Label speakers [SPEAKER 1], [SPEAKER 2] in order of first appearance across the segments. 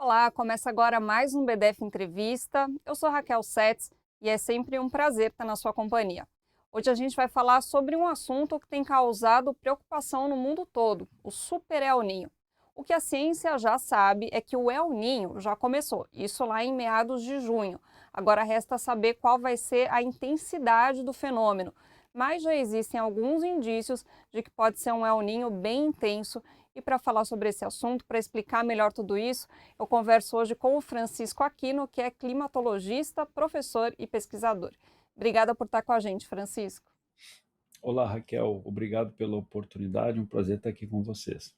[SPEAKER 1] Olá, começa agora mais um BDF Entrevista. Eu sou Raquel Setz e é sempre um prazer estar na sua companhia. Hoje a gente vai falar sobre um assunto que tem causado preocupação no mundo todo, o Super El Niño. O que a ciência já sabe é que o El Niño já começou, isso lá em meados de junho. Agora resta saber qual vai ser a intensidade do fenômeno, mas já existem alguns indícios de que pode ser um El Niño bem intenso. E para falar sobre esse assunto, para explicar melhor tudo isso, eu converso hoje com o Francisco Aquino, que é climatologista, professor e pesquisador. Obrigada por estar com a gente, Francisco.
[SPEAKER 2] Olá, Raquel. Obrigado pela oportunidade. Um prazer estar aqui com vocês.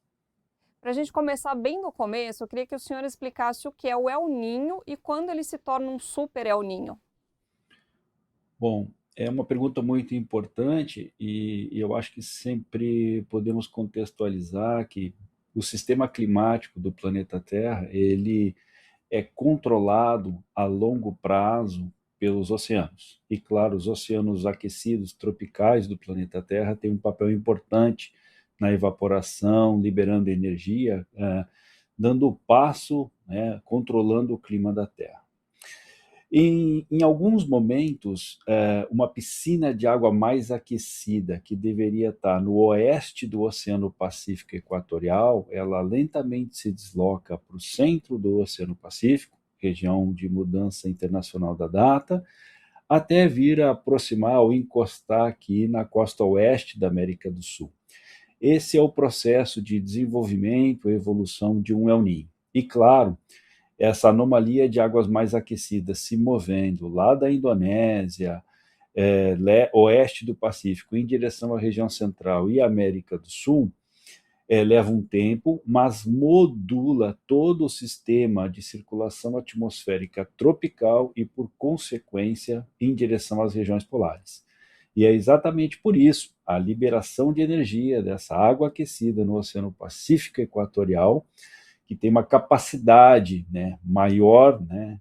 [SPEAKER 1] Para a gente começar bem do começo, eu queria que o senhor explicasse o que é o El Niño e quando ele se torna um super El Niño.
[SPEAKER 2] Bom, é uma pergunta muito importante e eu acho que sempre podemos contextualizar que o sistema climático do planeta Terra, ele é controlado a longo prazo pelos oceanos. E claro, os oceanos aquecidos tropicais do planeta Terra têm um papel importante na evaporação, liberando energia, dando o passo, né, controlando o clima da Terra. Em alguns momentos, uma piscina de água mais aquecida, que deveria estar no oeste do Oceano Pacífico Equatorial, ela lentamente se desloca para o centro do Oceano Pacífico, região de mudança internacional da data, até vir a aproximar ou encostar aqui na costa oeste da América do Sul. Esse é o processo de desenvolvimento e evolução de um El Niño. E claro, essa anomalia de águas mais aquecidas se movendo lá da Indonésia, oeste do Pacífico, em direção à região central e América do Sul, leva um tempo, mas modula todo o sistema de circulação atmosférica tropical e, por consequência, em direção às regiões polares. E é exatamente por isso a liberação de energia dessa água aquecida no Oceano Pacífico Equatorial, que tem uma capacidade, né, maior, né,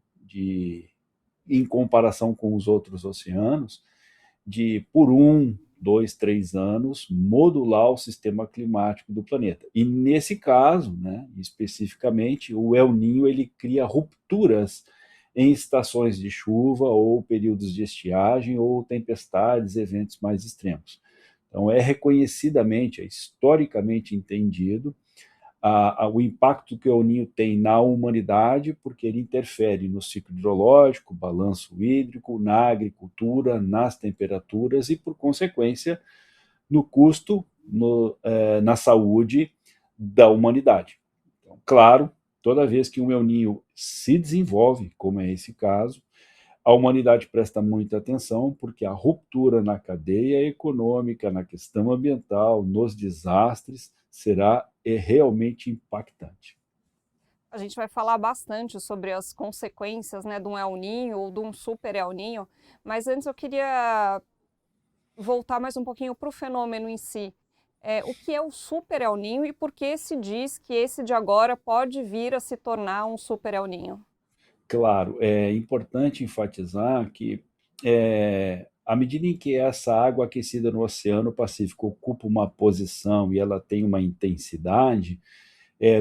[SPEAKER 2] em comparação com os outros oceanos, de por 1, 2, 3 anos modular o sistema climático do planeta. E nesse caso, né, especificamente, o El Niño ele cria rupturas em estações de chuva ou períodos de estiagem ou tempestades, eventos mais extremos. Então é reconhecidamente, é historicamente entendido o impacto que o El Niño tem na humanidade, porque ele interfere no ciclo hidrológico, balanço hídrico, na agricultura, nas temperaturas e, por consequência, no custo, na saúde da humanidade. Então, claro, toda vez que um El Niño se desenvolve, como é esse caso, a humanidade presta muita atenção, porque a ruptura na cadeia econômica, na questão ambiental, nos desastres, será realmente impactante.
[SPEAKER 1] A gente vai falar bastante sobre as consequências, né, de um El Niño ou de um super El Niño, mas antes eu queria voltar mais um pouquinho para o fenômeno em si. O que é o super El Niño e por que se diz que esse de agora pode vir a se tornar um super El Niño?
[SPEAKER 2] Claro, é importante enfatizar que, à medida em que essa água aquecida no Oceano Pacífico ocupa uma posição e ela tem uma intensidade,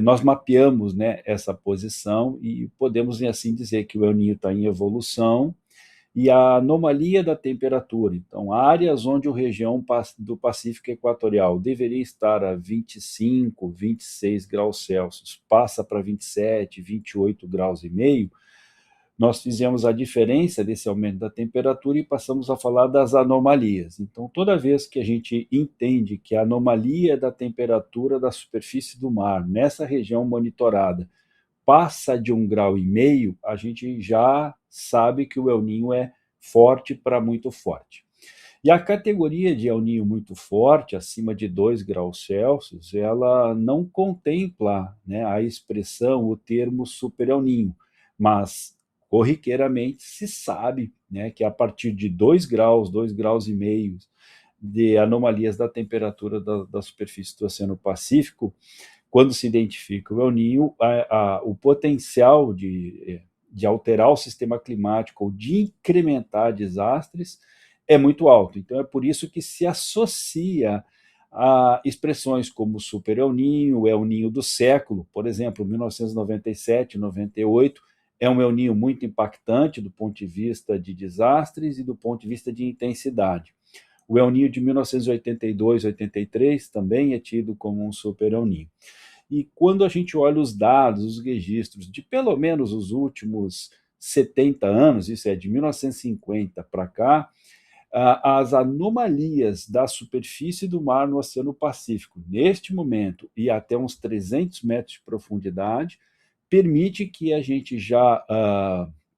[SPEAKER 2] nós mapeamos, né, essa posição e podemos assim dizer que o El Niño está em evolução e a anomalia da temperatura. Então, áreas onde a região do Pacífico Equatorial deveria estar a 25, 26 graus Celsius, passa para 27, 28 graus e meio, nós fizemos a diferença desse aumento da temperatura e passamos a falar das anomalias. Então, toda vez que a gente entende que a anomalia da temperatura da superfície do mar nessa região monitorada passa de 1,5 graus, a gente já sabe que o El Niño é forte para muito forte. E a categoria de El Niño muito forte, acima de 2 graus Celsius, ela não contempla, né, a expressão, o termo super El Niño, mas corriqueiramente se sabe, né, que a partir de 2 graus, 2,5 graus de anomalias da temperatura da superfície do Oceano Pacífico, quando se identifica o El Niño, o potencial de alterar o sistema climático ou de incrementar desastres é muito alto. Então, é por isso que se associa expressões como Super El Ninho do século, por exemplo, 1997, 98, é um El Ninho muito impactante do ponto de vista de desastres e do ponto de vista de intensidade. O El Ninho de 1982, 83 também é tido como um Super El Ninho. E quando a gente olha os dados, os registros de pelo menos os últimos 70 anos, isso é de 1950 para cá, as anomalias da superfície do mar no Oceano Pacífico, neste momento, e até uns 300 metros de profundidade, permite que a gente já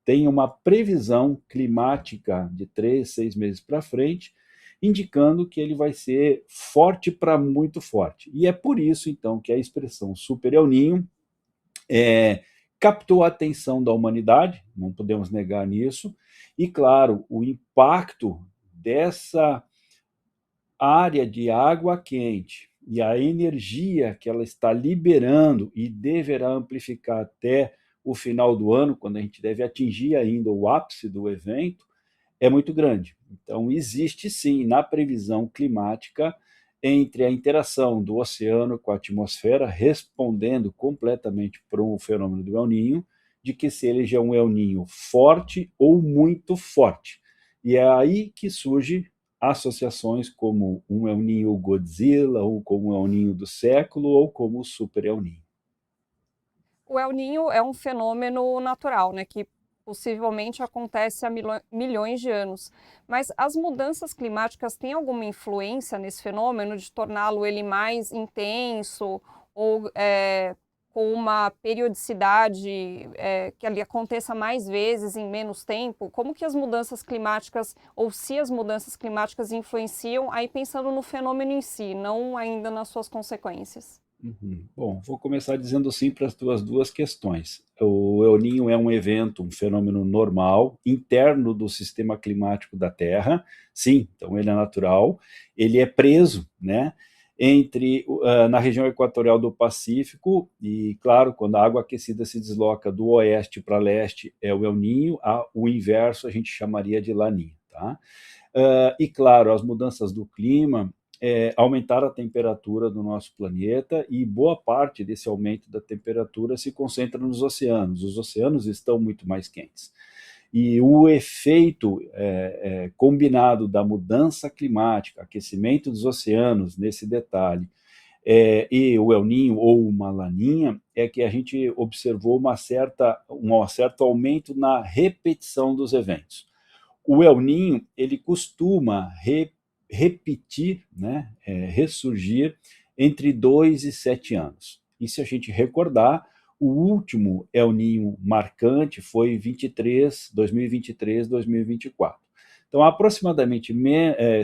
[SPEAKER 2] tenha uma previsão climática de 3, 6 meses para frente, indicando que ele vai ser forte para muito forte. E é por isso, então, que a expressão Super El Ninho captou a atenção da humanidade, não podemos negar nisso, e, claro, o impacto dessa área de água quente e a energia que ela está liberando e deverá amplificar até o final do ano, quando a gente deve atingir ainda o ápice do evento, é muito grande. Então, existe sim, na previsão climática, entre a interação do oceano com a atmosfera, respondendo completamente para o fenômeno do El Ninho, de que se ele já é um El Ninho forte ou muito forte. E é aí que surge associações como um El Ninho Godzilla, ou como o El Ninho do século, ou como o Super El Ninho.
[SPEAKER 1] O El Ninho é um fenômeno natural, né, que possivelmente acontece há milhões de anos. Mas as mudanças climáticas têm alguma influência nesse fenômeno de torná-lo ele mais intenso ou com uma periodicidade que ele aconteça mais vezes em menos tempo? Como que as mudanças climáticas, ou se as mudanças climáticas influenciam, aí pensando no fenômeno em si, não ainda nas suas consequências?
[SPEAKER 2] Bom, vou começar dizendo sim para as tuas duas questões. O El Niño é um evento, um fenômeno normal, interno do sistema climático da Terra, sim, então ele é natural, ele é preso, né, na região equatorial do Pacífico, e claro, quando a água aquecida se desloca do oeste para leste é o El Niño, o inverso a gente chamaria de Laninha, tá? E claro, as mudanças do clima aumentaram a temperatura do nosso planeta, e boa parte desse aumento da temperatura se concentra nos oceanos. Os oceanos estão muito mais quentes. E o efeito combinado da mudança climática, aquecimento dos oceanos, nesse detalhe, e o El Ninho ou uma Laninha, é que a gente observou um certo aumento na repetição dos eventos. O El Ninho, ele costuma repetir, né, ressurgir entre 2 e 7 anos. E se a gente recordar, o último El Ninho marcante foi 2023, 2024. Então, aproximadamente,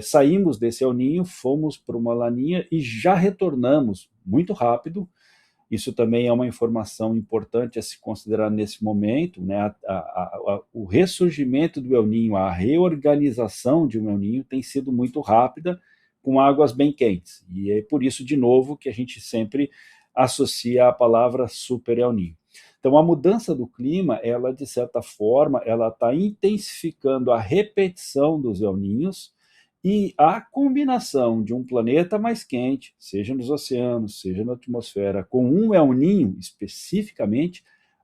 [SPEAKER 2] saímos desse El Ninho, fomos para uma Laninha e já retornamos muito rápido. Isso também é uma informação importante a se considerar nesse momento, né? O ressurgimento do El Ninho, a reorganização de um El Ninho tem sido muito rápida, com águas bem quentes. E é por isso, de novo, que a gente sempre associa a palavra Super El Ninho. Então, a mudança do clima, ela, de certa forma, ela está intensificando a repetição dos El Ninhos, e a combinação de um planeta mais quente, seja nos oceanos, seja na atmosfera, com um El Ninho especificamente,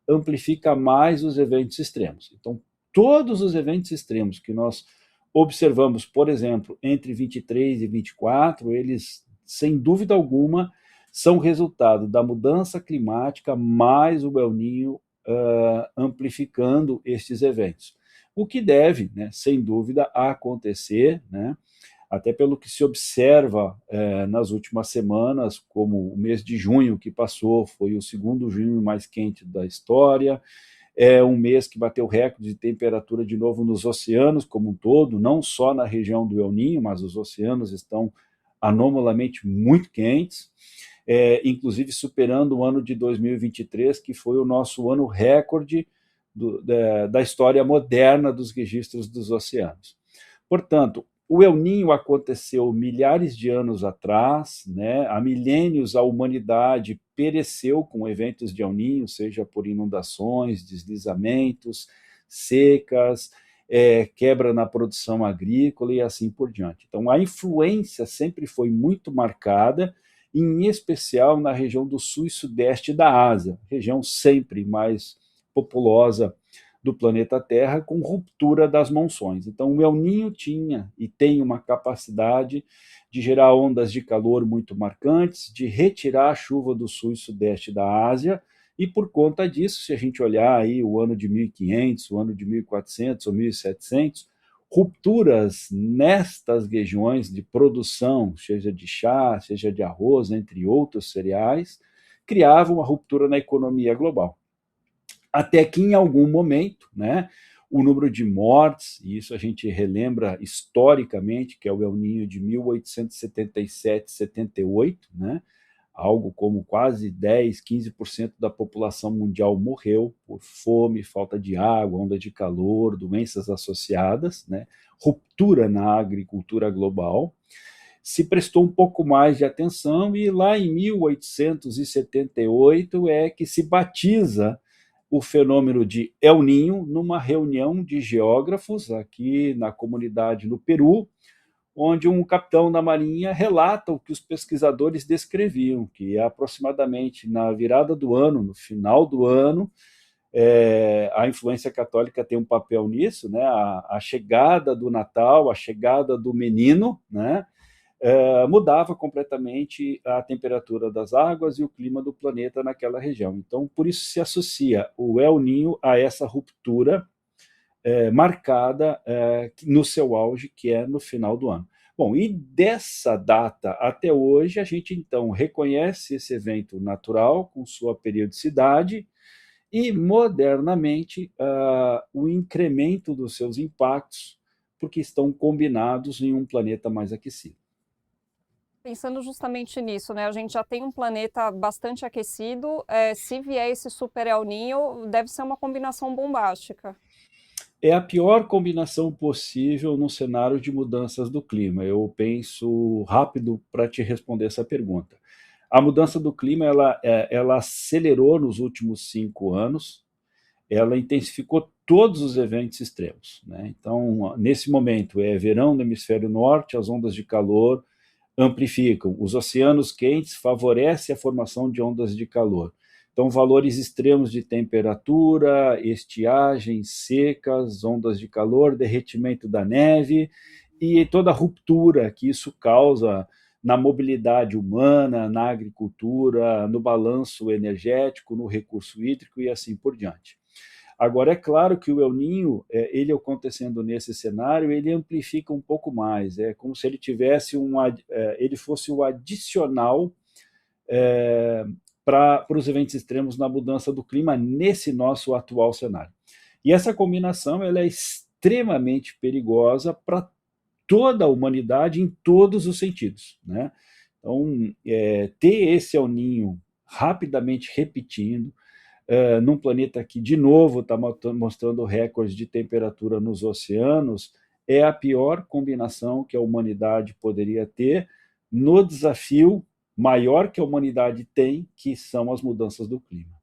[SPEAKER 2] amplifica mais os eventos extremos. Então, todos os eventos extremos que nós observamos, por exemplo, entre 23 e 24, eles, sem dúvida alguma, são resultado da mudança climática mais o El Ninho amplificando estes eventos. O que deve, né, sem dúvida, acontecer, né, até pelo que se observa nas últimas semanas, como o mês de junho que passou, foi o segundo junho mais quente da história, é um mês que bateu recorde de temperatura de novo nos oceanos como um todo, não só na região do El Ninho, mas os oceanos estão anomalamente muito quentes, inclusive superando o ano de 2023, que foi o nosso ano recorde da história moderna dos registros dos oceanos. Portanto, o El Ninho aconteceu milhares de anos atrás, né? Há milênios a humanidade pereceu com eventos de El Ninho, seja por inundações, deslizamentos, secas, quebra na produção agrícola e assim por diante. Então, a influência sempre foi muito marcada, em especial na região do sul e sudeste da Ásia, região sempre mais populosa do planeta Terra, com ruptura das monções. Então, o El Niño tinha e tem uma capacidade de gerar ondas de calor muito marcantes, de retirar a chuva do sul e sudeste da Ásia, e por conta disso, se a gente olhar aí o ano de 1500, o ano de 1400 ou 1700, rupturas nestas regiões de produção, seja de chá, seja de arroz, entre outros cereais, criavam uma ruptura na economia global. Até que em algum momento, né, o número de mortes, e isso a gente relembra historicamente, que é o El Niño de 1877-78, né, algo como quase 10, 15% da população mundial morreu por fome, falta de água, onda de calor, doenças associadas, né, ruptura na agricultura global. Se prestou um pouco mais de atenção e lá em 1878 é que se batiza o fenômeno de El Niño numa reunião de geógrafos aqui na comunidade no Peru, onde um capitão da Marinha relata o que os pesquisadores descreviam, que aproximadamente na virada do ano, no final do ano, a influência católica tem um papel nisso, né? A chegada do Natal, a chegada do menino, né? Mudava completamente a temperatura das águas e o clima do planeta naquela região. Então, por isso se associa o El Niño a essa ruptura marcada no seu auge, que é no final do ano. Bom, e dessa data até hoje, a gente então reconhece esse evento natural com sua periodicidade e, modernamente, o incremento dos seus impactos, porque estão combinados em um planeta mais aquecido.
[SPEAKER 1] Pensando justamente nisso, né? A gente já tem um planeta bastante aquecido. Se vier esse super El Niño, deve ser uma combinação bombástica.
[SPEAKER 2] É a pior combinação possível no cenário de mudanças do clima. Eu penso rápido para te responder essa pergunta. A mudança do clima ela acelerou nos últimos 5 anos, ela intensificou todos os eventos extremos, né? Então, nesse momento, é verão no hemisfério norte, as ondas de calor amplificam. Os oceanos quentes favorecem a formação de ondas de calor. Então, valores extremos de temperatura, estiagens secas, ondas de calor, derretimento da neve e toda a ruptura que isso causa na mobilidade humana, na agricultura, no balanço energético, no recurso hídrico e assim por diante. Agora, é claro que o El Niño, ele acontecendo nesse cenário, ele amplifica um pouco mais. É como se ele tivesse ele fosse o adicional para os eventos extremos na mudança do clima nesse nosso atual cenário. E essa combinação ela é extremamente perigosa para toda a humanidade em todos os sentidos, né? Então, ter esse El Niño rapidamente repetindo, num planeta que, de novo, está mostrando recordes de temperatura nos oceanos, é a pior combinação que a humanidade poderia ter no desafio maior que a humanidade tem, que são as mudanças do clima.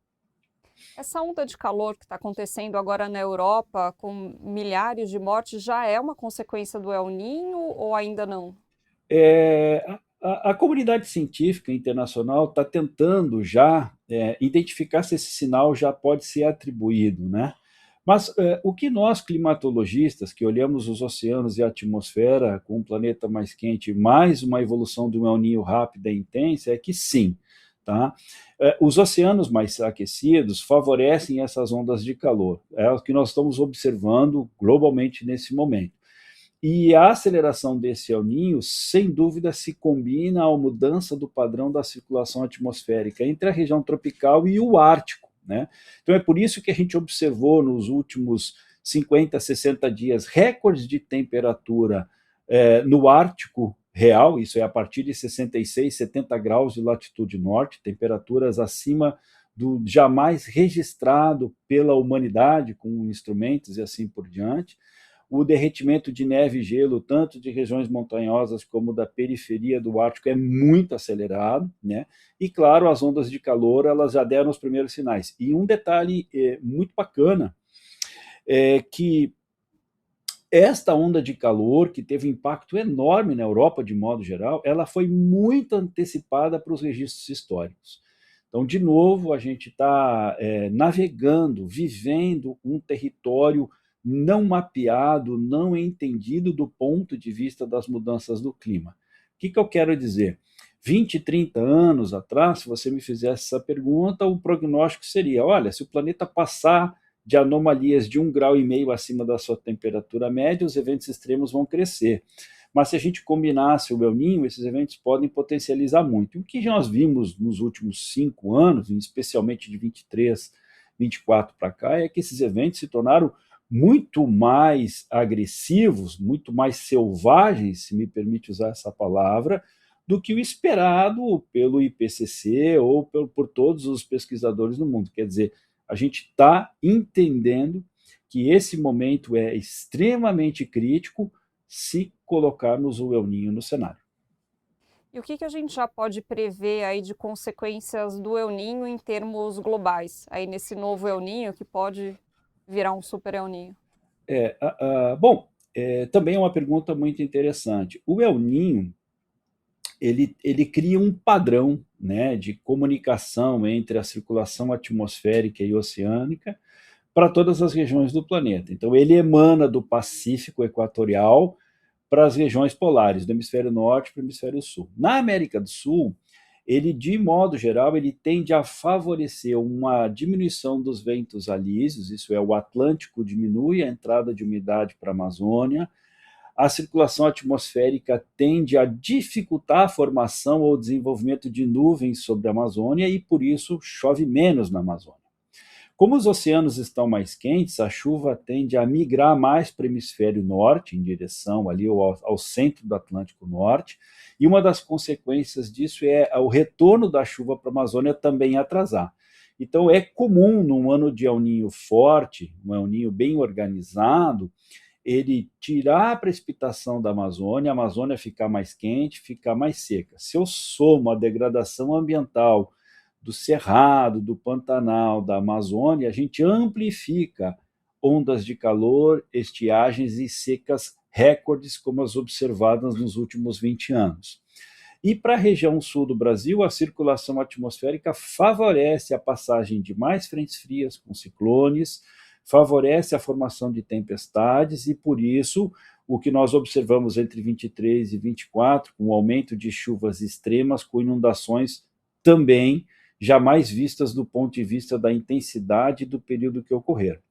[SPEAKER 1] Essa onda de calor que está acontecendo agora na Europa, com milhares de mortes, já é uma consequência do El Niño ou ainda não?
[SPEAKER 2] A comunidade científica internacional está tentando já identificar se esse sinal já pode ser atribuído, né? Mas o que nós, climatologistas, que olhamos os oceanos e a atmosfera com um planeta mais quente, mais uma evolução do El Niño rápida e intensa, é que sim. Tá? Os oceanos mais aquecidos favorecem essas ondas de calor. É o que nós estamos observando globalmente nesse momento. E a aceleração desse El Niño, sem dúvida, se combina à mudança do padrão da circulação atmosférica entre a região tropical e o Ártico, né? Então é por isso que a gente observou nos últimos 50, 60 dias recordes de temperatura no Ártico real, isso é a partir de 66, 70 graus de latitude norte, temperaturas acima do jamais registrado pela humanidade com instrumentos e assim por diante. O derretimento de neve e gelo, tanto de regiões montanhosas como da periferia do Ártico, é muito acelerado, né? E, claro, as ondas de calor elas já deram os primeiros sinais. E um detalhe muito bacana é que esta onda de calor, que teve um impacto enorme na Europa, de modo geral, ela foi muito antecipada para os registros históricos. Então, de novo, a gente está navegando, vivendo um território não mapeado, não entendido do ponto de vista das mudanças do clima. O que eu quero dizer? 20, 30 anos atrás, se você me fizesse essa pergunta, o prognóstico seria: olha, se o planeta passar de anomalias de 1,5 graus acima da sua temperatura média, os eventos extremos vão crescer. Mas se a gente combinasse o El Niño, esses eventos podem potencializar muito. O que nós vimos nos últimos 5 anos, especialmente de 23, 24 para cá, é que esses eventos se tornaram muito mais agressivos, muito mais selvagens, se me permite usar essa palavra, do que o esperado pelo IPCC ou por todos os pesquisadores no mundo. Quer dizer, a gente está entendendo que esse momento é extremamente crítico se colocarmos o El Niño no cenário.
[SPEAKER 1] E o que a gente já pode prever aí de consequências do El Niño em termos globais, aí nesse novo El Niño que pode virar um super El Niño?
[SPEAKER 2] Bom, também é uma pergunta muito interessante. O El Niño, ele cria um padrão, né, de comunicação entre a circulação atmosférica e oceânica para todas as regiões do planeta. Então, ele emana do Pacífico equatorial para as regiões polares, do hemisfério norte para o hemisfério sul. Na América do Sul, ele, de modo geral, ele tende a favorecer uma diminuição dos ventos alísios, isso é, o Atlântico diminui a entrada de umidade para a Amazônia, a circulação atmosférica tende a dificultar a formação ou desenvolvimento de nuvens sobre a Amazônia e, por isso, chove menos na Amazônia. Como os oceanos estão mais quentes, a chuva tende a migrar mais para o hemisfério norte, em direção ali ao centro do Atlântico Norte, e uma das consequências disso é o retorno da chuva para a Amazônia também atrasar. Então, é comum, num ano de El Niño forte, um El Niño bem organizado, ele tirar a precipitação da Amazônia, a Amazônia ficar mais quente, ficar mais seca. Se eu somo a degradação ambiental do Cerrado, do Pantanal, da Amazônia, a gente amplifica ondas de calor, estiagens e secas recordes como as observadas nos últimos 20 anos. E para a região sul do Brasil, a circulação atmosférica favorece a passagem de mais frentes frias com ciclones, favorece a formação de tempestades e, por isso, o que nós observamos entre 23 e 24, com o aumento de chuvas extremas, com inundações também jamais vistas do ponto de vista da intensidade do período que ocorrer.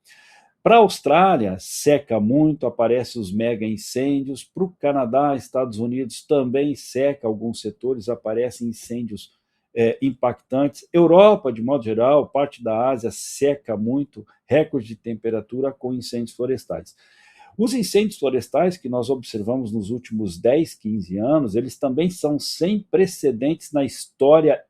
[SPEAKER 2] Para a Austrália, seca muito, aparecem os mega incêndios. Para o Canadá, Estados Unidos, também seca alguns setores, aparecem incêndios impactantes. Europa, de modo geral, parte da Ásia seca muito, recorde de temperatura com incêndios florestais. Os incêndios florestais que nós observamos nos últimos 10, 15 anos, eles também são sem precedentes na história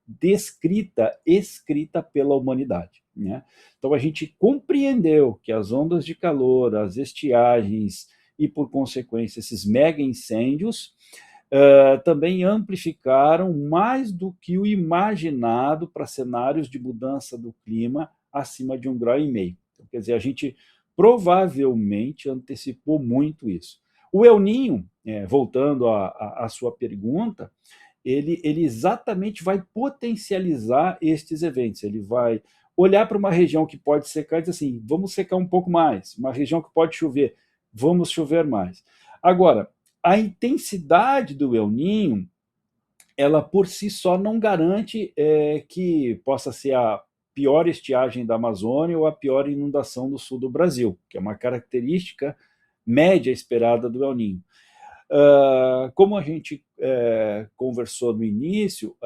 [SPEAKER 2] escrita pela humanidade, né? Então, a gente compreendeu que as ondas de calor, as estiagens e, por consequência, esses mega incêndios também amplificaram mais do que o imaginado para cenários de mudança do clima acima de 1,5 graus. Então, quer dizer, a gente provavelmente antecipou muito isso. O El Niño, voltando à sua pergunta, ele exatamente vai potencializar estes eventos. Ele vai olhar para uma região que pode secar e dizer assim, vamos secar um pouco mais. Uma região que pode chover, vamos chover mais. Agora, a intensidade do El Niño, ela por si só não garante que possa ser a pior estiagem da Amazônia ou a pior inundação do sul do Brasil, que é uma característica média esperada do El Niño. Como a gente conversou no início,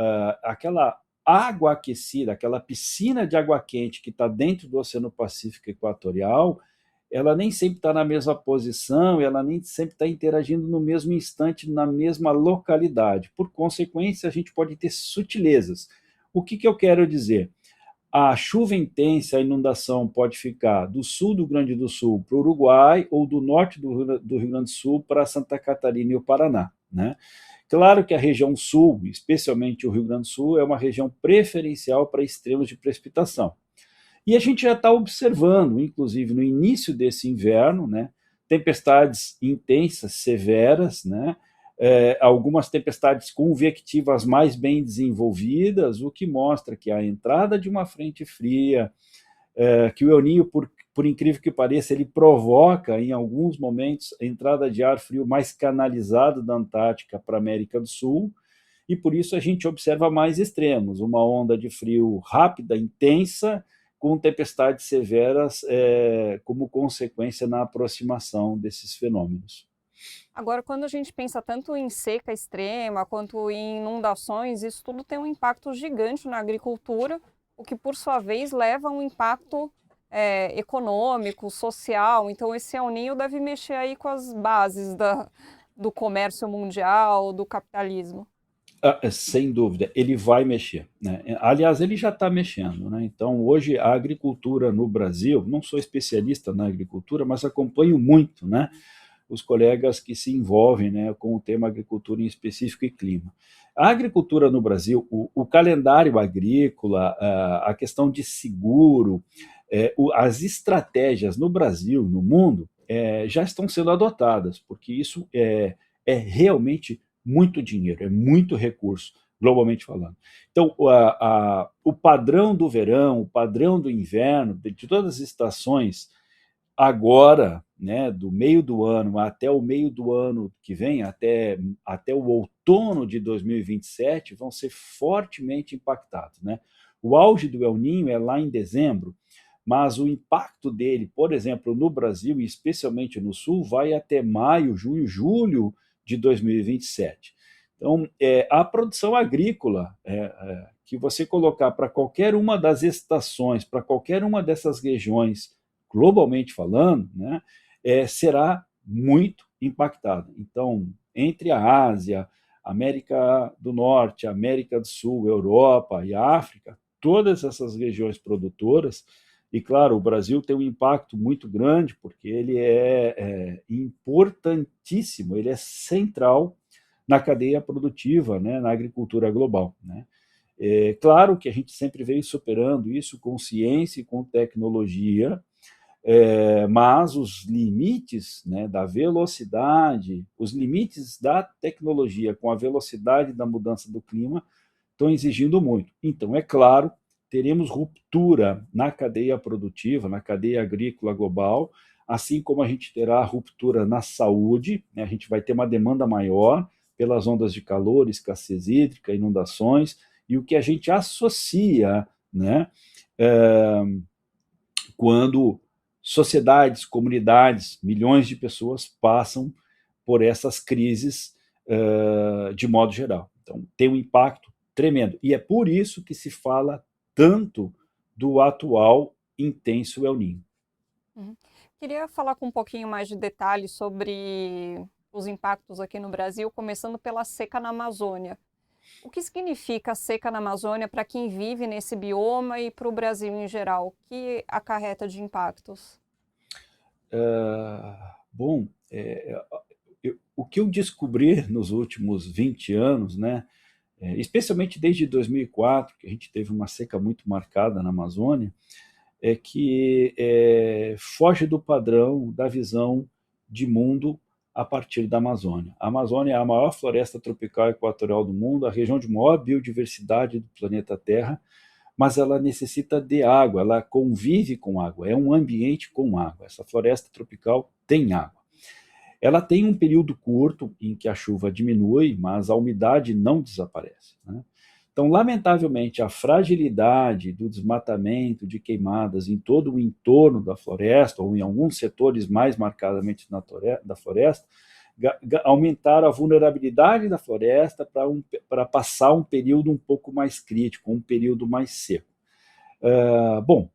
[SPEAKER 2] aquela água aquecida, aquela piscina de água quente que está dentro do Oceano Pacífico Equatorial, ela nem sempre está na mesma posição, ela nem sempre está interagindo no mesmo instante, na mesma localidade. Por consequência, a gente pode ter sutilezas. O que eu quero dizer? A chuva intensa, a inundação pode ficar do sul do Rio Grande do Sul para o Uruguai ou do norte do Rio Grande do Sul para Santa Catarina e o Paraná, né? Claro que a região sul, especialmente o Rio Grande do Sul, é uma região preferencial para extremos de precipitação. E a gente já está observando, inclusive no início desse inverno, né, tempestades intensas, severas, né? Algumas tempestades convectivas mais bem desenvolvidas, o que mostra que a entrada de uma frente fria, que o El Niño, por incrível que pareça, ele provoca, em alguns momentos, a entrada de ar frio mais canalizado da Antártica para a América do Sul, e por isso a gente observa mais extremos, uma onda de frio rápida, intensa, com tempestades severas como consequência na aproximação desses fenômenos.
[SPEAKER 1] Agora, quando a gente pensa tanto em seca extrema quanto em inundações, isso tudo tem um impacto gigante na agricultura, o que por sua vez leva a um impacto econômico, social. Então, esse El Niño deve mexer aí com as bases do comércio mundial, do capitalismo.
[SPEAKER 2] Sem dúvida, ele vai mexer, né? Aliás, ele já está mexendo, né? Então, hoje, a agricultura no Brasil, não sou especialista na agricultura, mas acompanho muito, né, os colegas que se envolvem, né, com o tema agricultura em específico e clima. A agricultura no Brasil, o calendário agrícola, a questão de seguro, as estratégias no Brasil, no mundo, já estão sendo adotadas, porque isso é realmente muito dinheiro, é muito recurso, globalmente falando. Então, o padrão do verão, o padrão do inverno, de todas as estações, agora, né, do meio do ano até o meio do ano que vem, até o outono de 2027, vão ser fortemente impactados, né? O auge do El Niño é lá em dezembro, mas o impacto dele, por exemplo, no Brasil, e especialmente no Sul, vai até maio, junho, julho de 2027. Então, a produção agrícola, que você colocar para qualquer uma das estações, para qualquer uma dessas regiões, globalmente falando, né, será muito impactada. Então, entre a Ásia, América do Norte, América do Sul, Europa e a África, todas essas regiões produtoras, e claro, o Brasil tem um impacto muito grande, porque ele é importantíssimo, ele é central na cadeia produtiva, né, na agricultura global, né? Claro que a gente sempre veio superando isso com ciência e com tecnologia, mas os limites, né, da velocidade, os limites da tecnologia com a velocidade da mudança do clima estão exigindo muito. Então, é claro, teremos ruptura na cadeia produtiva, na cadeia agrícola global, assim como a gente terá ruptura na saúde, né, a gente vai ter uma demanda maior pelas ondas de calor, escassez hídrica, inundações, e o que a gente associa, né, quando sociedades, comunidades, milhões de pessoas passam por essas crises de modo geral. Então, tem um impacto tremendo. E é por isso que se fala tanto do atual intenso El Niño.
[SPEAKER 1] Queria falar com um pouquinho mais de detalhes sobre os impactos aqui no Brasil, começando pela seca na Amazônia. O que significa a seca na Amazônia para quem vive nesse bioma e para o Brasil em geral? O que acarreta de impactos?
[SPEAKER 2] Bom, o que eu descobri nos últimos 20 anos, né, especialmente desde 2004, que a gente teve uma seca muito marcada na Amazônia, é que foge do padrão da visão de mundo a partir da Amazônia. A Amazônia é a maior floresta tropical equatorial do mundo, a região de maior biodiversidade do planeta Terra, mas ela necessita de água, ela convive com água, é um ambiente com água. Essa floresta tropical tem água. Ela tem um período curto em que a chuva diminui, mas a umidade não desaparece, né? Então, lamentavelmente, a fragilidade do desmatamento, de queimadas em todo o entorno da floresta, ou em alguns setores mais marcadamente da floresta, aumentaram a vulnerabilidade da floresta para passar um período um pouco mais crítico, um período mais seco. Bom,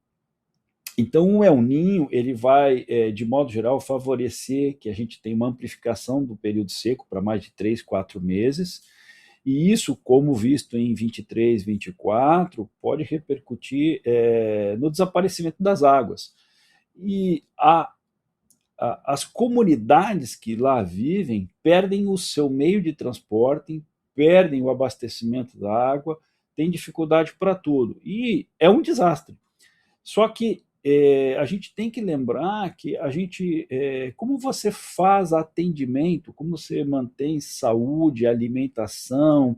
[SPEAKER 2] então o El Niño ele vai, de modo geral, favorecer que a gente tenha uma amplificação do período seco para mais de 3, 4 meses, e isso, como visto em 23, 24, pode repercutir no desaparecimento das águas. E as comunidades que lá vivem perdem o seu meio de transporte, perdem o abastecimento da água, têm dificuldade para tudo. E é um desastre. Só que a gente tem que lembrar que como você faz atendimento, como você mantém saúde, alimentação,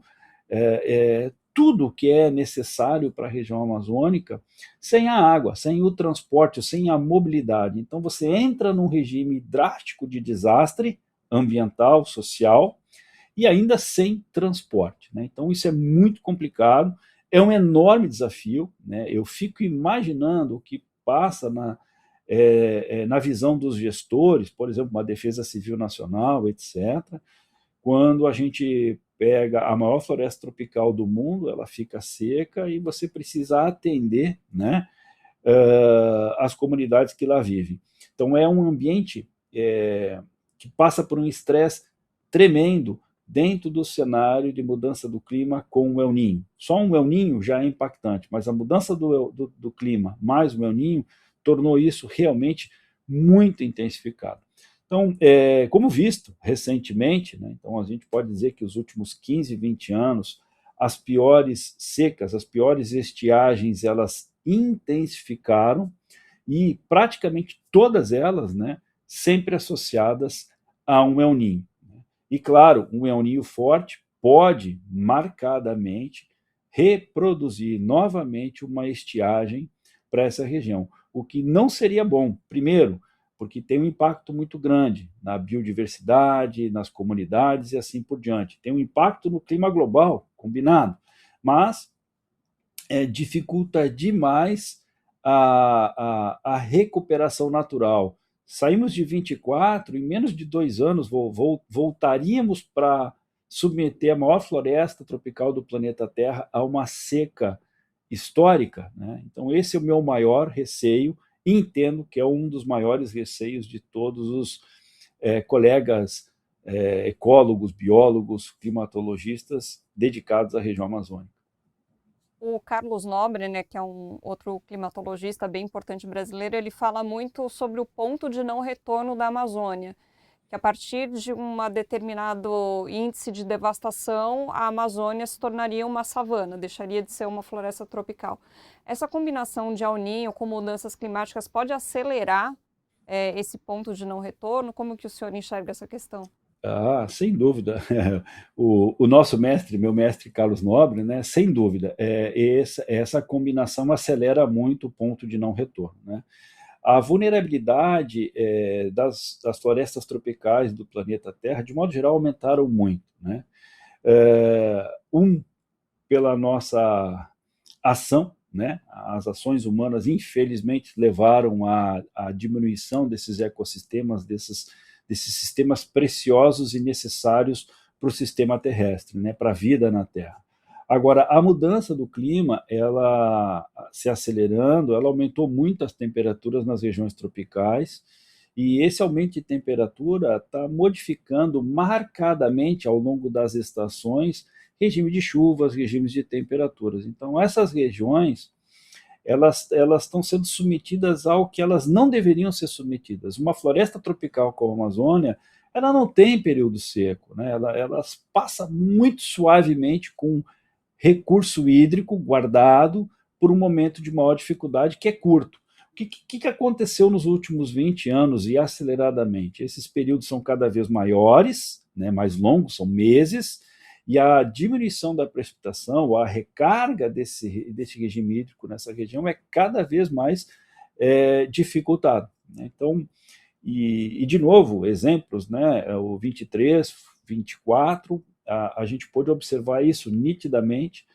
[SPEAKER 2] tudo que é necessário para a região amazônica, sem a água, sem o transporte, sem a mobilidade. Então você entra num regime drástico de desastre ambiental, social, e ainda sem transporte, né? Então isso é muito complicado, é um enorme desafio, né? Eu fico imaginando o que passa na visão dos gestores, por exemplo, uma defesa civil nacional, etc., quando a gente pega a maior floresta tropical do mundo, ela fica seca e você precisa atender, né, as comunidades que lá vivem. Então é um ambiente que passa por um estresse tremendo dentro do cenário de mudança do clima com o El Niño. Só um El Niño já é impactante, mas a mudança do clima mais o El Niño tornou isso realmente muito intensificado. Então, como visto recentemente, né, então a gente pode dizer que os últimos 15, 20 anos, as piores secas, as piores estiagens, elas intensificaram e praticamente todas elas, né, sempre associadas a um El Niño. E claro, um El Niño forte pode marcadamente reproduzir novamente uma estiagem para essa região, o que não seria bom. Primeiro, porque tem um impacto muito grande na biodiversidade, nas comunidades e assim por diante. Tem um impacto no clima global, combinado, mas dificulta demais a recuperação natural. Saímos de 24, em menos de 2 anos voltaríamos para submeter a maior floresta tropical do planeta Terra a uma seca histórica, né? Então esse é o meu maior receio e entendo que é um dos maiores receios de todos os colegas ecólogos, biólogos, climatologistas dedicados à região amazônica.
[SPEAKER 1] O Carlos Nobre, né, que é um outro climatologista bem importante brasileiro, ele fala muito sobre o ponto de não retorno da Amazônia, que a partir de um determinado índice de devastação, a Amazônia se tornaria uma savana, deixaria de ser uma floresta tropical. Essa combinação de El Niño com mudanças climáticas pode acelerar esse ponto de não retorno? Como que o senhor enxerga essa questão?
[SPEAKER 2] Ah, sem dúvida. O nosso mestre, meu mestre Carlos Nobre, né, sem dúvida, essa combinação acelera muito o ponto de não retorno, né? A vulnerabilidade das florestas tropicais do planeta Terra, de modo geral, aumentaram muito, né? Pela nossa ação, né? As ações humanas, infelizmente, levaram à diminuição desses ecossistemas, desses sistemas preciosos e necessários para o sistema terrestre, né? Para a vida na Terra. Agora, a mudança do clima, ela se acelerando, ela aumentou muito as temperaturas nas regiões tropicais, e esse aumento de temperatura está modificando marcadamente ao longo das estações regime de chuvas, regimes de temperaturas. Então, essas regiões, elas estão sendo submetidas ao que elas não deveriam ser submetidas. Uma floresta tropical como a Amazônia, ela não tem período seco, né? Ela passa muito suavemente com recurso hídrico guardado por um momento de maior dificuldade que é curto. O que aconteceu nos últimos 20 anos e aceleradamente? Esses períodos são cada vez maiores, né, mais longos, são meses, e a diminuição da precipitação, a recarga desse regime hídrico nessa região é cada vez mais dificultada, né? Então, de novo, exemplos, né, o 23, 24, a gente pôde observar isso nitidamente,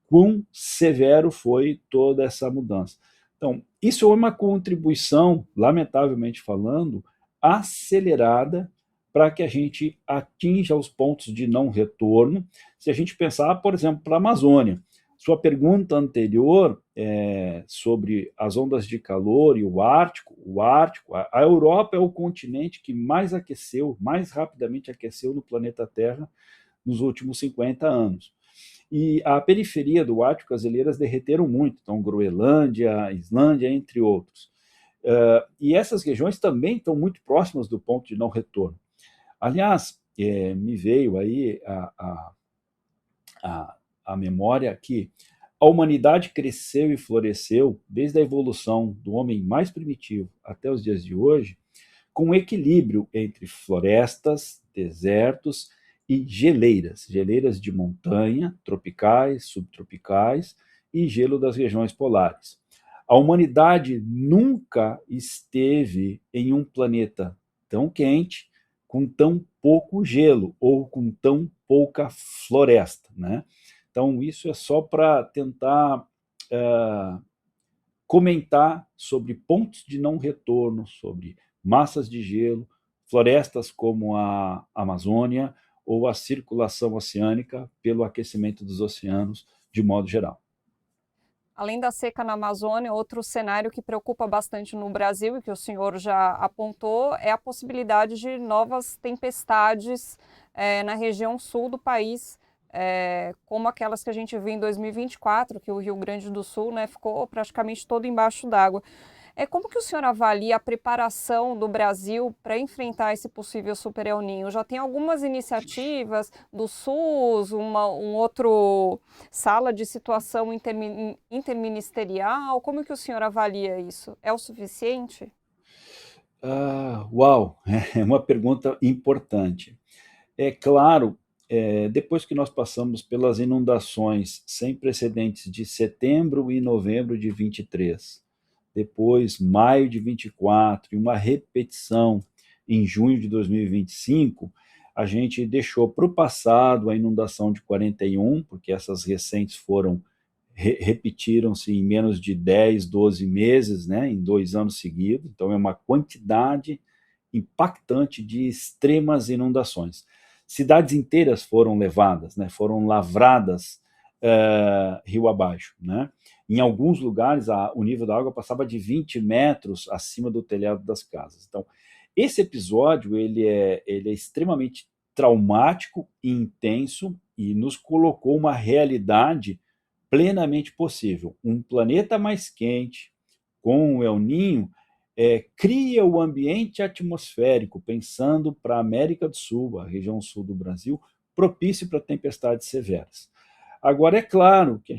[SPEAKER 2] quão severo foi toda essa mudança. Então, isso é uma contribuição, lamentavelmente falando, acelerada para que a gente atinja os pontos de não retorno. Se a gente pensar, por exemplo, para a Amazônia, sua pergunta anterior sobre as ondas de calor e o Ártico, a Europa é o continente que mais aqueceu, mais rapidamente aqueceu no planeta Terra nos últimos 50 anos. E a periferia do Ártico, as geleiras derreteram muito, então Groenlândia, Islândia, entre outros. E essas regiões também estão muito próximas do ponto de não retorno. Aliás, me veio aí a memória que a humanidade cresceu e floresceu desde a evolução do homem mais primitivo até os dias de hoje, com um equilíbrio entre florestas, desertos e geleiras, geleiras de montanha, tropicais, subtropicais e gelo das regiões polares. A humanidade nunca esteve em um planeta tão quente, com tão pouco gelo ou com tão pouca floresta, né? Então, isso é só para tentar comentar sobre pontos de não retorno, sobre massas de gelo, florestas como a Amazônia ou a circulação oceânica pelo aquecimento dos oceanos de modo geral.
[SPEAKER 1] Além da seca na Amazônia, outro cenário que preocupa bastante no Brasil e que o senhor já apontou é a possibilidade de novas tempestades na região sul do país, como aquelas que a gente viu em 2024, que o Rio Grande do Sul, né, ficou praticamente todo embaixo d'água. Como que o senhor avalia a preparação do Brasil para enfrentar esse possível super El Niño? Já tem algumas iniciativas do SUS, um outro sala de situação interministerial. Como que o senhor avalia isso? É o suficiente?
[SPEAKER 2] Uau, é uma pergunta importante. É claro, depois que nós passamos pelas inundações sem precedentes de setembro e novembro de 23, depois maio de 24 e uma repetição em junho de 2025, a gente deixou para o passado a inundação de 41, porque essas recentes repetiram-se em menos de 10, 12 meses, né, em 2 anos seguidos, então é uma quantidade impactante de extremas inundações. Cidades inteiras foram levadas, né, foram lavradas rio abaixo, né? Em alguns lugares, o nível da água passava de 20 metros acima do telhado das casas. Então, esse episódio ele é extremamente traumático e intenso e nos colocou uma realidade plenamente possível. Um planeta mais quente, com o El Niño, cria o ambiente atmosférico, pensando para a América do Sul, a região sul do Brasil, propício para tempestades severas. Agora, é claro que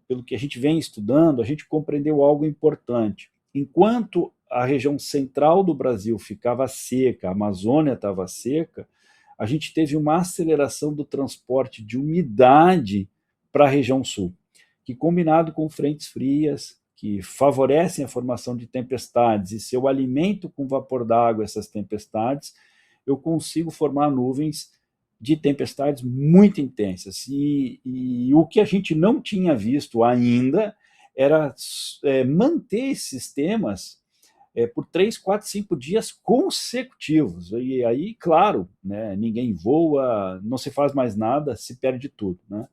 [SPEAKER 2] pelo que a gente vem estudando, a gente compreendeu algo importante. Enquanto a região central do Brasil ficava seca, a Amazônia estava seca, a gente teve uma aceleração do transporte de umidade para a região sul, que combinado com frentes frias, que favorecem a formação de tempestades, e se eu alimento com vapor d'água essas tempestades, eu consigo formar nuvens de tempestades muito intensas. E o que a gente não tinha visto ainda era manter esses sistemas por 3, 4, 5 dias consecutivos. E aí, claro, né, ninguém voa, não se faz mais nada, se perde tudo, né?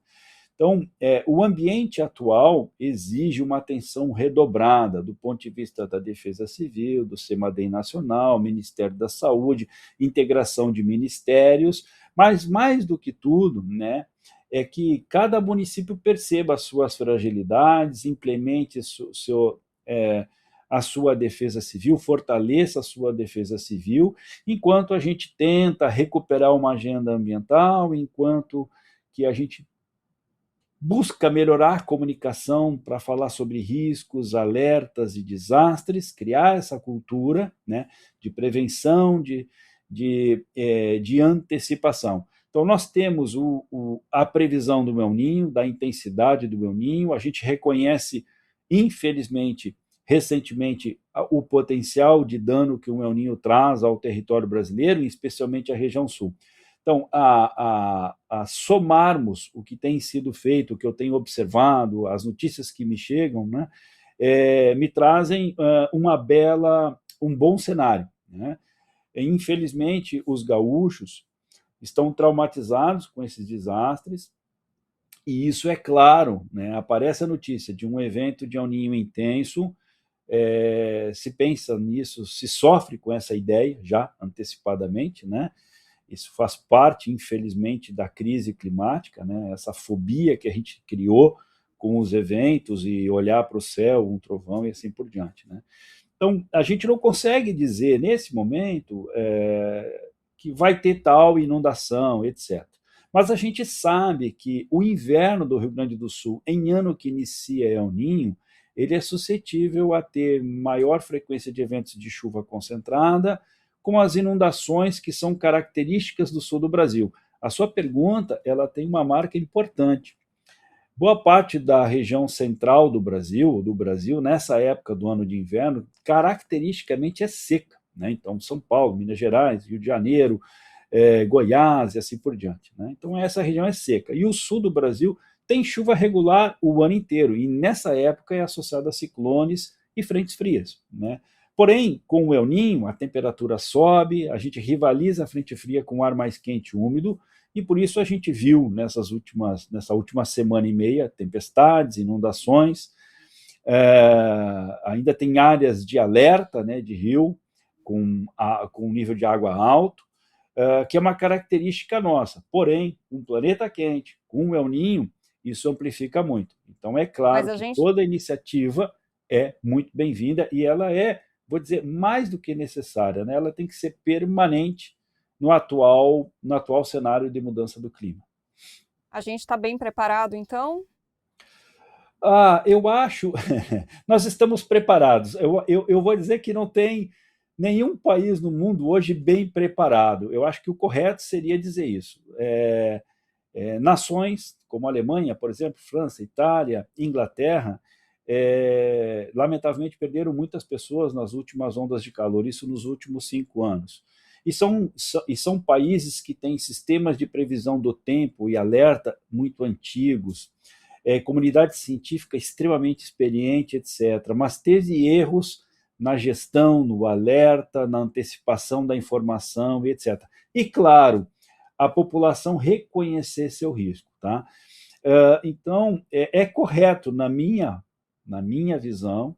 [SPEAKER 2] Então, o ambiente atual exige uma atenção redobrada do ponto de vista da Defesa Civil, do CEMADEM Nacional, Ministério da Saúde, integração de ministérios, mas mais do que tudo, né, é que cada município perceba as suas fragilidades, implemente a sua defesa civil, fortaleça a sua defesa civil, enquanto a gente tenta recuperar uma agenda ambiental, enquanto que a gente busca melhorar a comunicação para falar sobre riscos, alertas e desastres, criar essa cultura, né, de prevenção, de antecipação. Então, nós temos a previsão do El Niño, da intensidade do El Niño, a gente reconhece, infelizmente, recentemente, o potencial de dano que o El Niño traz ao território brasileiro, especialmente à região sul. Então, a somarmos o que tem sido feito, o que eu tenho observado, as notícias que me chegam, né, me trazem um bom cenário, né? Infelizmente, os gaúchos estão traumatizados com esses desastres, e isso é claro, né? Aparece a notícia de um evento de El Niño intenso, se pensa nisso, se sofre com essa ideia já antecipadamente, né? Isso faz parte, infelizmente, da crise climática, né? Essa fobia que a gente criou com os eventos e olhar para o céu, um trovão e assim por diante, né? Então, a gente não consegue dizer, nesse momento, que vai ter tal inundação, etc. Mas a gente sabe que o inverno do Rio Grande do Sul, em ano que inicia El Ninho, ele é suscetível a ter maior frequência de eventos de chuva concentrada, com as inundações que são características do sul do Brasil. A sua pergunta, ela tem uma marca importante. Boa parte da região central do Brasil, nessa época do ano de inverno, caracteristicamente é seca, né? Então, São Paulo, Minas Gerais, Rio de Janeiro, Goiás e assim por diante, né? Então, essa região é seca. E o sul do Brasil tem chuva regular o ano inteiro, e nessa época é associada a ciclones e frentes frias, né? Porém, com o El Ninho, a temperatura sobe, a gente rivaliza a frente fria com o ar mais quente e úmido, e por isso a gente viu nessa última semana e meia tempestades, inundações. Ainda tem áreas de alerta, né, de rio com nível de água alto, que é uma característica nossa. Porém, um planeta quente, com o El Ninho, isso amplifica muito. Então, é
[SPEAKER 1] Mas
[SPEAKER 2] claro
[SPEAKER 1] a
[SPEAKER 2] que
[SPEAKER 1] gente
[SPEAKER 2] toda iniciativa é muito bem-vinda e ela é, vou dizer, mais do que necessária, né? Ela tem que ser permanente no atual cenário de mudança do clima.
[SPEAKER 1] a gente está bem preparado, então?
[SPEAKER 2] Eu acho, nós estamos preparados. Eu vou dizer que não tem nenhum país no mundo hoje bem preparado. Eu acho que o correto seria dizer isso. Nações como a Alemanha, por exemplo, França, Itália, Inglaterra, lamentavelmente perderam muitas pessoas nas últimas ondas de calor, isso nos últimos 5 anos. E são países que têm sistemas de previsão do tempo e alerta muito antigos, comunidade científica extremamente experiente, etc. Mas teve erros na gestão, no alerta, na antecipação da informação, etc. E, claro, a população reconhecer seu risco. Tá? Então, é correto, na minha visão,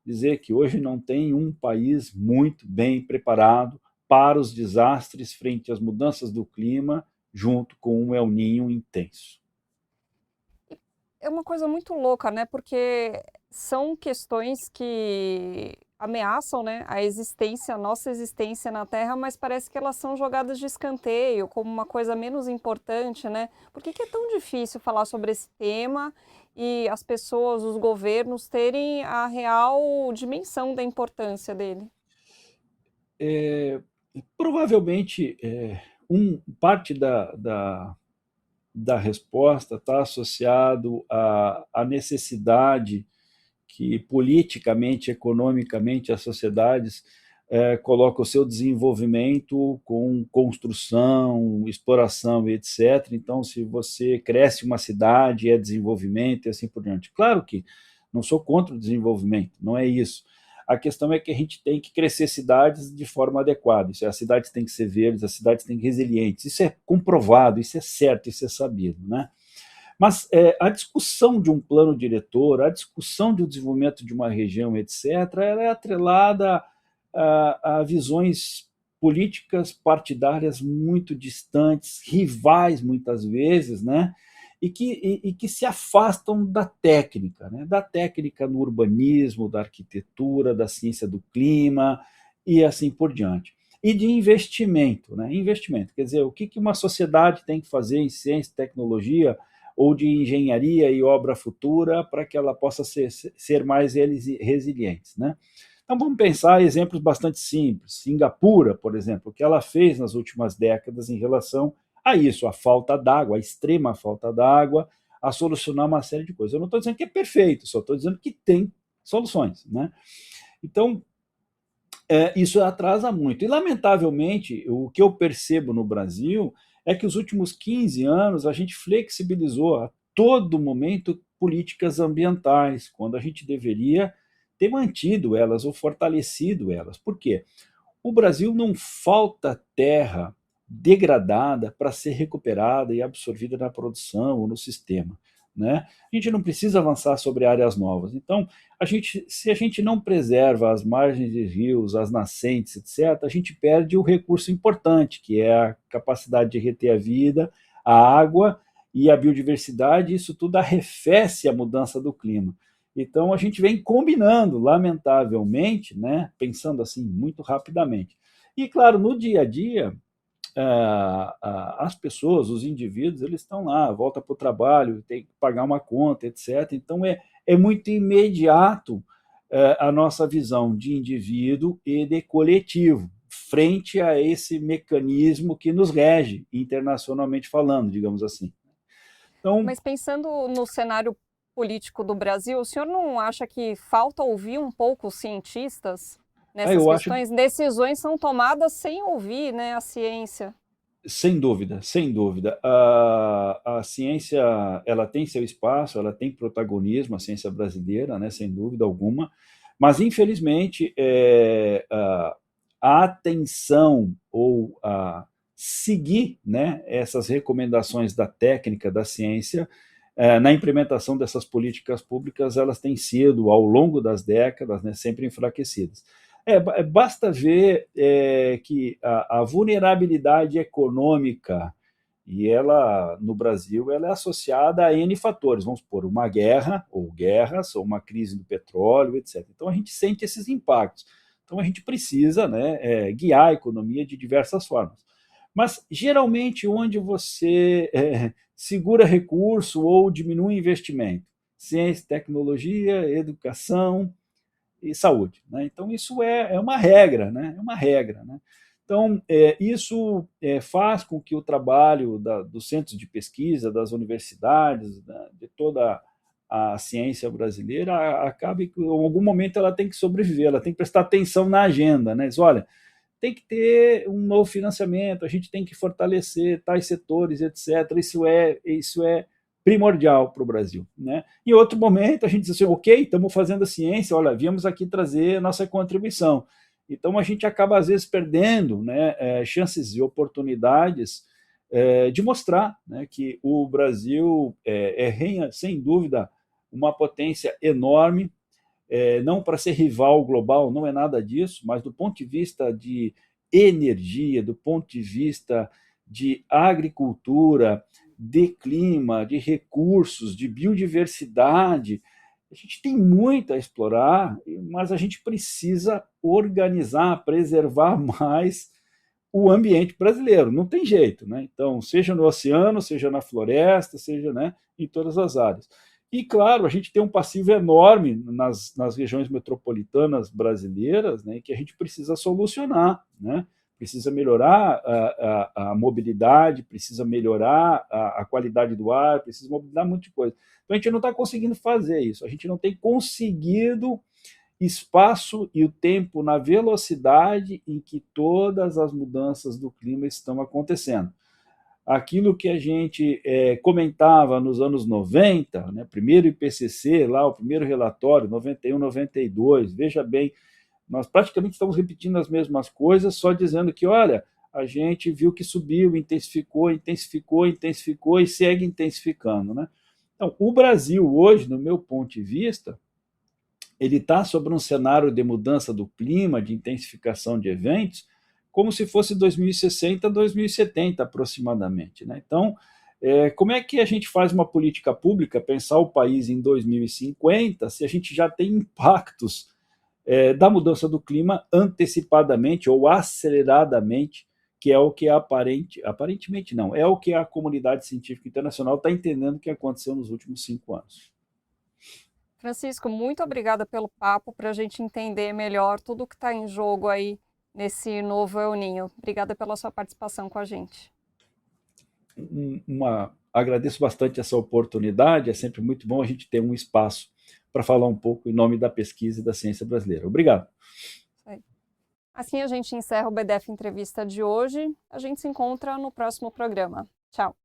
[SPEAKER 2] dizer que hoje não tem um país muito bem preparado para os desastres frente às mudanças do clima, junto com um El Ninho intenso.
[SPEAKER 1] É uma coisa muito louca, né? Porque são questões que ameaçam, né, a nossa existência na Terra, mas parece que elas são jogadas de escanteio, como uma coisa menos importante, né? Por que que é tão difícil falar sobre esse tema e as pessoas, os governos terem a real dimensão da importância dele?
[SPEAKER 2] É, Provavelmente, parte da resposta está associado à necessidade que politicamente, economicamente, as sociedades colocam o seu desenvolvimento com construção, exploração, etc. Então, se você cresce uma cidade, é desenvolvimento e assim por diante. Claro que não sou contra o desenvolvimento, não é isso. A questão é que a gente tem que crescer cidades de forma adequada. As cidades têm que ser verdes, as cidades têm que ser resilientes. Isso é comprovado, isso é certo, isso é sabido, né? Mas a discussão de um plano diretor, a discussão do desenvolvimento de uma região, etc., ela é atrelada a visões políticas partidárias muito distantes, rivais muitas vezes, né? E que se afastam da técnica no urbanismo, da arquitetura, da ciência do clima e assim por diante. E de investimento, né? Investimento, quer dizer, o que uma sociedade tem que fazer em ciência e tecnologia ou de engenharia e obra futura para que ela possa ser mais resiliente, né? Então vamos pensar exemplos bastante simples. Singapura, por exemplo, o que ela fez nas últimas décadas em relação a isso, a falta d'água, a extrema falta d'água, a solucionar uma série de coisas. Eu não estou dizendo que é perfeito, só estou dizendo que tem soluções, né? Então, isso atrasa muito. E, lamentavelmente, o que eu percebo no Brasil é que os últimos 15 anos a gente flexibilizou a todo momento políticas ambientais, quando a gente deveria ter mantido elas ou fortalecido elas. Por quê? O Brasil não falta terra degradada para ser recuperada e absorvida na produção ou no sistema, né? A gente não precisa avançar sobre áreas novas. Então, se a gente não preserva as margens de rios, as nascentes, etc., a gente perde o recurso importante, que é a capacidade de reter a vida, a água e a biodiversidade. Isso tudo arrefece a mudança do clima. Então, a gente vem combinando, lamentavelmente, né, pensando assim muito rapidamente. E, claro, no dia a dia, as pessoas, os indivíduos, eles estão lá, volta para o trabalho, tem que pagar uma conta, etc. Então, é muito imediato a nossa visão de indivíduo e de coletivo, frente a esse mecanismo que nos rege, internacionalmente falando, digamos assim. Então,
[SPEAKER 1] Mas pensando no cenário político do Brasil, o senhor não acha que falta ouvir um pouco os cientistas nessas
[SPEAKER 2] eu acho,
[SPEAKER 1] questões? Decisões são tomadas sem ouvir, né, a ciência.
[SPEAKER 2] sem dúvida, sem dúvida. A ciência, ela tem seu espaço, ela tem protagonismo, a ciência brasileira, né, sem dúvida alguma, mas, infelizmente, a atenção ou a seguir, né, essas recomendações da técnica, da ciência, na implementação dessas políticas públicas, elas têm sido, ao longo das décadas, né, sempre enfraquecidas. Basta ver que a vulnerabilidade econômica, e ela, no Brasil, ela é associada a N fatores, vamos supor, uma guerra, ou guerras, ou uma crise do petróleo, etc. Então, a gente sente esses impactos. Então, a gente precisa, né, guiar a economia de diversas formas. Mas, geralmente, onde você segura recurso ou diminui investimento? Ciência, tecnologia, educação e saúde. Né? Então, isso é uma regra, né? É uma regra. Né? Então, isso faz com que o trabalho dos centros de pesquisa, das universidades, de toda a ciência brasileira, acabe que, em algum momento, ela tem que sobreviver, ela tem que prestar atenção na agenda. Né? Diz, olha, tem que ter um novo financiamento, a gente tem que fortalecer tais setores, etc. Isso é primordial para o Brasil. Né? Em outro momento, a gente diz assim, ok, estamos fazendo a ciência, olha, viemos aqui trazer a nossa contribuição. Então, a gente acaba, às vezes, perdendo, né, chances e oportunidades de mostrar, né, que o Brasil sem dúvida, uma potência enorme, não para ser rival global, não é nada disso, mas do ponto de vista de energia, do ponto de vista de agricultura, de clima, de recursos, de biodiversidade, a gente tem muito a explorar, mas a gente precisa organizar, preservar mais o ambiente brasileiro, não tem jeito, né? Então, seja no oceano, seja na floresta, seja, né, em todas as áreas. E, claro, a gente tem um passivo enorme nas regiões metropolitanas brasileiras, né, que a gente precisa solucionar, né? Precisa melhorar a mobilidade, precisa melhorar a qualidade do ar, precisa mobilizar um monte de coisa. Então, a gente não está conseguindo fazer isso, a gente não tem conseguido espaço e o tempo na velocidade em que todas as mudanças do clima estão acontecendo. Aquilo que a gente comentava nos anos 90, né, primeiro IPCC, lá, o primeiro relatório, 91, 92, veja bem, nós praticamente estamos repetindo as mesmas coisas, só dizendo que, olha, a gente viu que subiu, intensificou, intensificou, intensificou e segue intensificando. Né? Então, o Brasil hoje, no meu ponto de vista, ele está sobre um cenário de mudança do clima, de intensificação de eventos, como se fosse 2060, 2070 aproximadamente. Né? Então, como é que a gente faz uma política pública, pensar o país em 2050, se a gente já tem impactos da mudança do clima antecipadamente ou aceleradamente, que é o que aparentemente não, é o que a comunidade científica internacional está entendendo que aconteceu nos últimos 5 anos.
[SPEAKER 1] Francisco, muito obrigada pelo papo, para a gente entender melhor tudo que está em jogo aí nesse novo El Niño. Obrigada pela sua participação com a gente.
[SPEAKER 2] Agradeço bastante essa oportunidade, é sempre muito bom a gente ter um espaço para falar um pouco em nome da pesquisa e da ciência brasileira. Obrigado.
[SPEAKER 1] Assim a gente encerra o BDF Entrevista de hoje. A gente se encontra no próximo programa. Tchau.